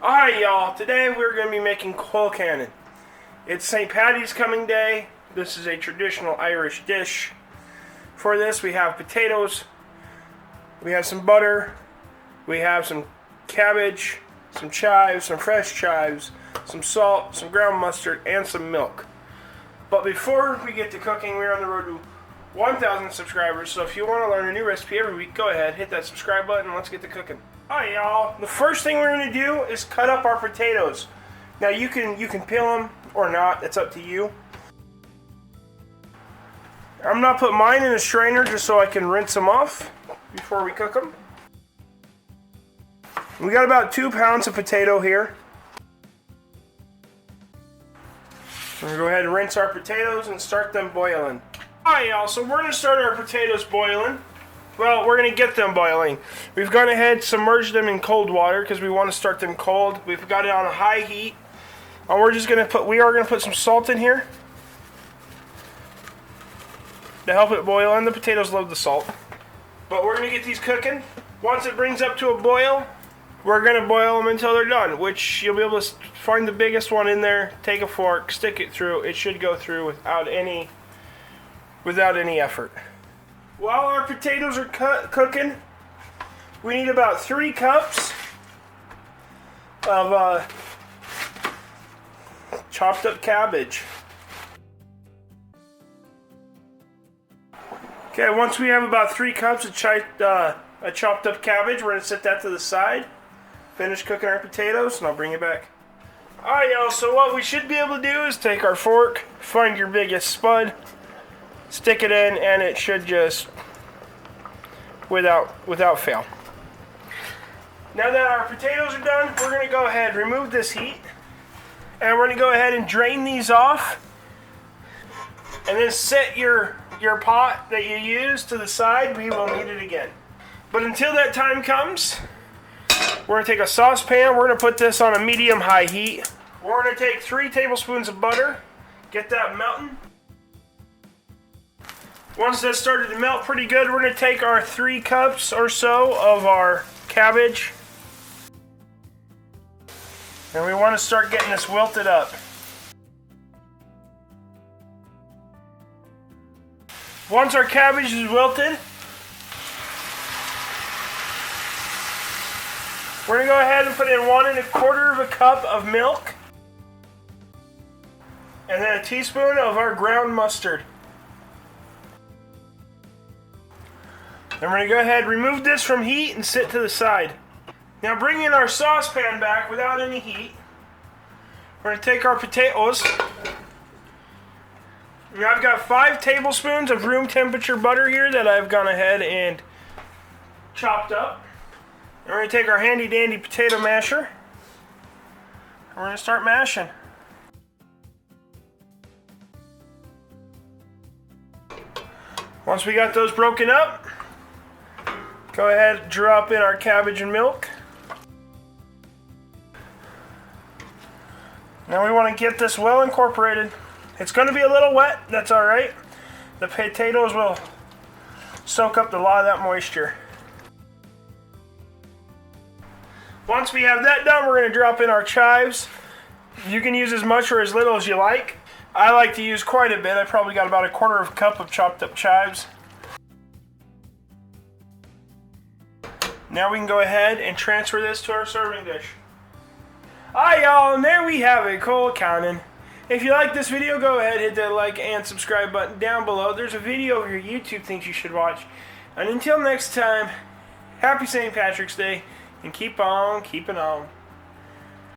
Alright y'all, today we're going to be making Colcannon. It's St. Paddy's coming day. This is a traditional Irish dish. For this we have potatoes, we have some butter, we have some cabbage, some chives, some fresh chives, some salt, some ground mustard, and some milk. But before we get to cooking, we're on the road to 1,000 subscribers, so if you want to learn a new recipe every week, go ahead, hit that subscribe button, and let's get to cooking. Alright y'all, the first thing we're going to do is cut up our potatoes. Now you can peel them or not, it's up to you. I'm not putting mine in a strainer just so I can rinse them off before we cook them. We got about 2 pounds of potato here. We're going to go ahead and rinse our potatoes and start them boiling. Alright y'all, so we're going to start our potatoes boiling. Well, we're going to get them boiling. We've gone ahead and submerged them in cold water because we want to start them cold. We've got it on a high heat. And we are going to put some salt in here to help it boil, and the potatoes love the salt. But we're going to get these cooking. Once it brings up to a boil, we're going to boil them until they're done, which you'll be able to find the biggest one in there, take a fork, stick it through. It should go through without any effort. While our potatoes are cooking, we need about 3 cups of chopped up cabbage. Okay, once we have about 3 cups of chopped up cabbage, we're going to set that to the side. Finish cooking our potatoes, and I'll bring it back. Alright y'all, so what we should be able to do is take our fork, find your biggest spud, stick it in, and it should just, without fail. Now that our potatoes are done, we're going to go ahead and remove this heat, and we're going to go ahead and drain these off, and then set your pot that you use to the side. We will need it again. But until that time comes, we're going to take a saucepan. We're going to put this on a medium-high heat. We're going to take 3 tablespoons of butter, get that melting. Once that's started to melt pretty good, we're going to take our 3 cups or so of our cabbage. And we want to start getting this wilted up. Once our cabbage is wilted, we're going to go ahead and put in 1 1/4 cup of milk. And then a teaspoon of our ground mustard. Then we're going to go ahead and remove this from heat and sit to the side. Now bring in our saucepan back without any heat. We're going to take our potatoes. Now I've got 5 tablespoons of room temperature butter here that I've gone ahead and chopped up. And we're going to take our handy dandy potato masher. And we're going to start mashing. Once we got those broken up, go ahead and drop in our cabbage and milk. Now we want to get this well incorporated. It's going to be a little wet, that's alright. The potatoes will soak up a lot of that moisture. Once we have that done, we're going to drop in our chives. You can use as much or as little as you like. I like to use quite a bit. I probably got about 1/4 cup of chopped up chives. Now we can go ahead and transfer this to our serving dish. Alright y'all, and there we have it, Colcannon. If you like this video, go ahead, hit that like and subscribe button down below. There's a video of your YouTube thinks you should watch. And until next time, happy St. Patrick's Day, and keep on keeping on.